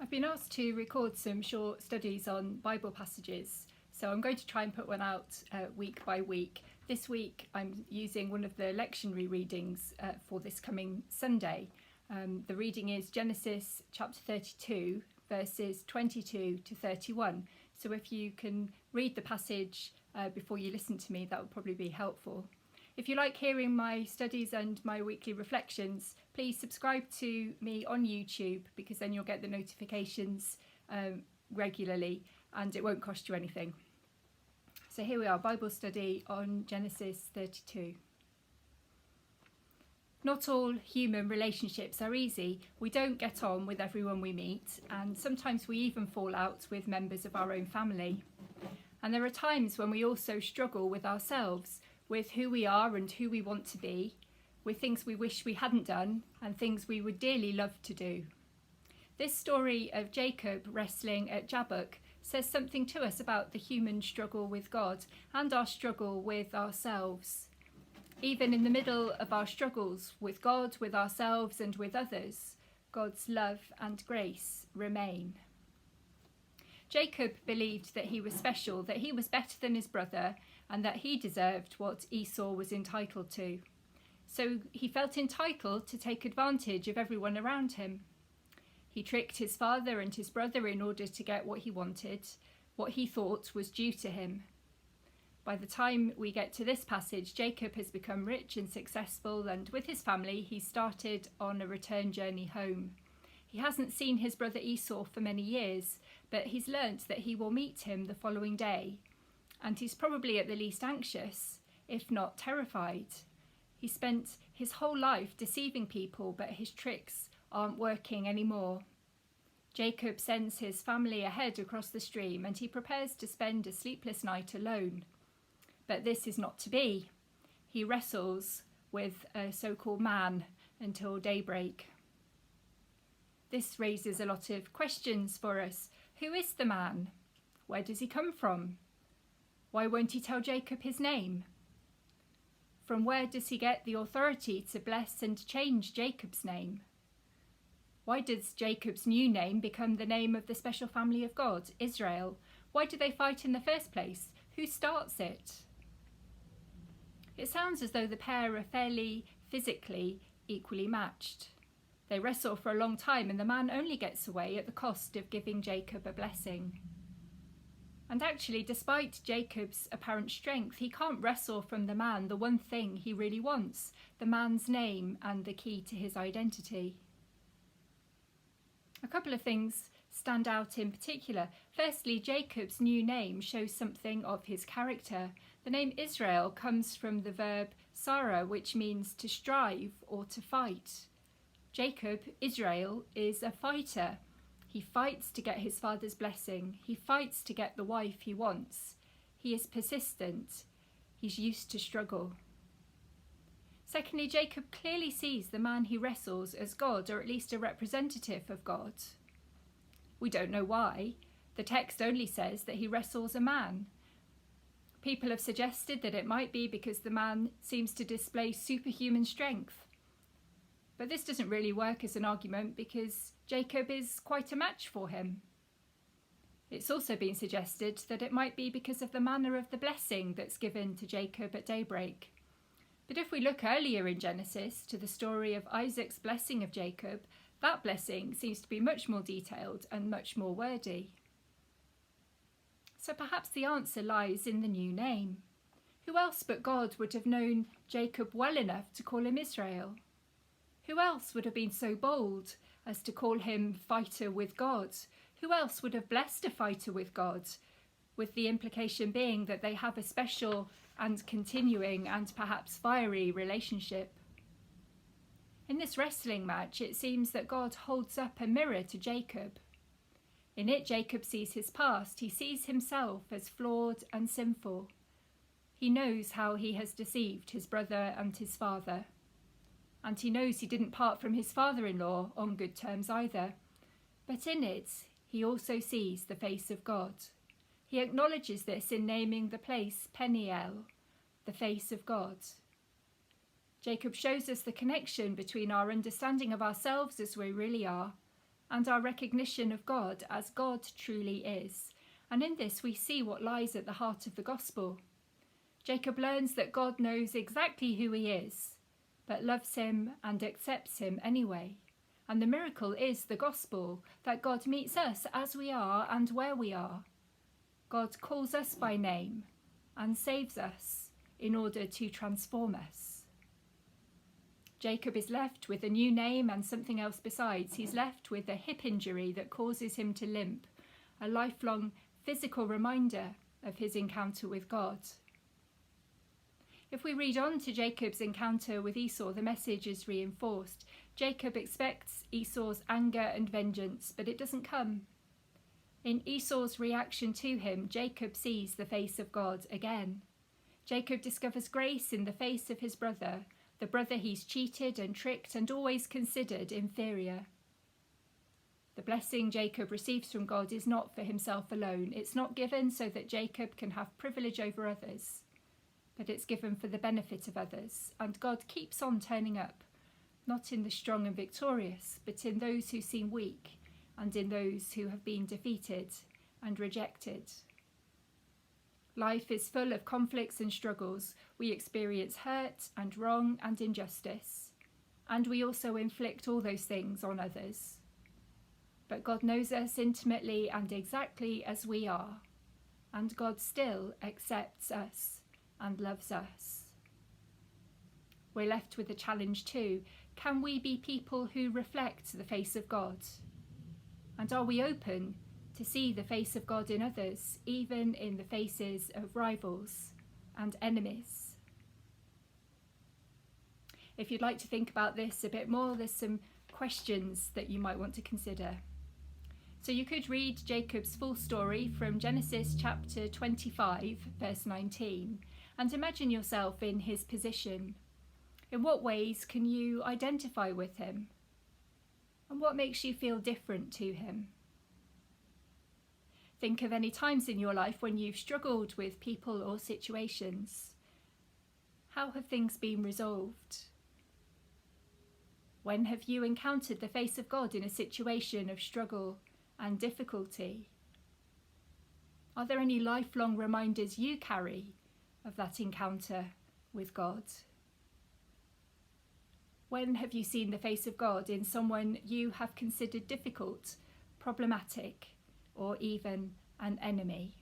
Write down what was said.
I've been asked to record some short studies on Bible passages, so I'm going to try and put one out week by week. This week I'm using one of the lectionary readings for this coming Sunday. The reading is Genesis chapter 32, verses 22 to 31. So if you can read the passage before you listen to me, that would probably be helpful. If you like hearing my studies and my weekly reflections, please subscribe to me on YouTube, because then you'll get the notifications regularly and it won't cost you anything. So here we are, Bible study on Genesis 32. Not all human relationships are easy. We don't get on with everyone we meet, and sometimes we even fall out with members of our own family. And there are times when we also struggle with ourselves, with who we are and who we want to be, with things we wish we hadn't done and things we would dearly love to do. This story of Jacob wrestling at Jabbok says something to us about the human struggle with God and our struggle with ourselves. Even in the middle of our struggles with God, with ourselves and with others, God's love and grace remain. Jacob believed that he was special, that he was better than his brother, and that he deserved what Esau was entitled to. So he felt entitled to take advantage of everyone around him. He tricked his father and his brother in order to get what he wanted, what he thought was due to him. By the time we get to this passage, Jacob has become rich and successful, and with his family he started on a return journey home. He hasn't seen his brother Esau for many years, but he's learnt that he will meet him the following day, and he's probably at the least anxious, if not terrified. He spent his whole life deceiving people, but his tricks aren't working anymore. Jacob sends his family ahead across the stream, and he prepares to spend a sleepless night alone. But this is not to be. He wrestles with a so-called man until daybreak. This raises a lot of questions for us. Who is the man? Where does he come from? Why won't he tell Jacob his name? From where does he get the authority to bless and change Jacob's name? Why does Jacob's new name become the name of the special family of God, Israel? Why do they fight in the first place? Who starts it? It sounds as though the pair are fairly physically equally matched. They wrestle for a long time, and the man only gets away at the cost of giving Jacob a blessing. And actually, despite Jacob's apparent strength, he can't wrestle from the man the one thing he really wants, the man's name and the key to his identity. A couple of things stand out in particular. Firstly, Jacob's new name shows something of his character. The name Israel comes from the verb Sarah, which means to strive or to fight. Jacob, Israel, is a fighter. He fights to get his father's blessing. He fights to get the wife he wants. He is persistent. He's used to struggle. Secondly, Jacob clearly sees the man he wrestles as God, or at least a representative of God. We don't know why. The text only says that he wrestles a man. People have suggested that it might be because the man seems to display superhuman strength. But this doesn't really work as an argument, because Jacob is quite a match for him. It's also been suggested that it might be because of the manner of the blessing that's given to Jacob at daybreak. But if we look earlier in Genesis to the story of Isaac's blessing of Jacob, that blessing seems to be much more detailed and much more wordy. So perhaps the answer lies in the new name. Who else but God would have known Jacob well enough to call him Israel? Who else would have been so bold as to call him fighter with God? Who else would have blessed a fighter with God, with the implication being that they have a special and continuing and perhaps fiery relationship? In this wrestling match, it seems that God holds up a mirror to Jacob. In it, Jacob sees his past. He sees himself as flawed and sinful. He knows how he has deceived his brother and his father. And he knows he didn't part from his father-in-law on good terms either. But in it, he also sees the face of God. He acknowledges this in naming the place Peniel, the face of God. Jacob shows us the connection between our understanding of ourselves as we really are and our recognition of God as God truly is. And in this we see what lies at the heart of the gospel. Jacob learns that God knows exactly who he is, but loves him and accepts him anyway. And the miracle is the gospel, that God meets us as we are and where we are. God calls us by name and saves us in order to transform us. Jacob is left with a new name and something else besides. He's left with a hip injury that causes him to limp, a lifelong physical reminder of his encounter with God. If we read on to Jacob's encounter with Esau, the message is reinforced. Jacob expects Esau's anger and vengeance, but it doesn't come. In Esau's reaction to him, Jacob sees the face of God again. Jacob discovers grace in the face of his brother, the brother he's cheated and tricked and always considered inferior. The blessing Jacob receives from God is not for himself alone. It's not given so that Jacob can have privilege over others, but it's given for the benefit of others. And God keeps on turning up, not in the strong and victorious, but in those who seem weak and in those who have been defeated and rejected. Life is full of conflicts and struggles. We experience hurt and wrong and injustice, and we also inflict all those things on others. But God knows us intimately and exactly as we are, and God still accepts us and loves us. We're left with a challenge too. Can we be people who reflect the face of God? And are we open to see the face of God in others, even in the faces of rivals and enemies? If you'd like to think about this a bit more, there's some questions that you might want to consider. So you could read Jacob's full story from Genesis chapter 25, verse 19, and imagine yourself in his position. In what ways can you identify with him? And what makes you feel different to him? Think of any times in your life when you've struggled with people or situations. How have things been resolved? When have you encountered the face of God in a situation of struggle and difficulty? Are there any lifelong reminders you carry of that encounter with God? When have you seen the face of God in someone you have considered difficult, problematic, or even an enemy?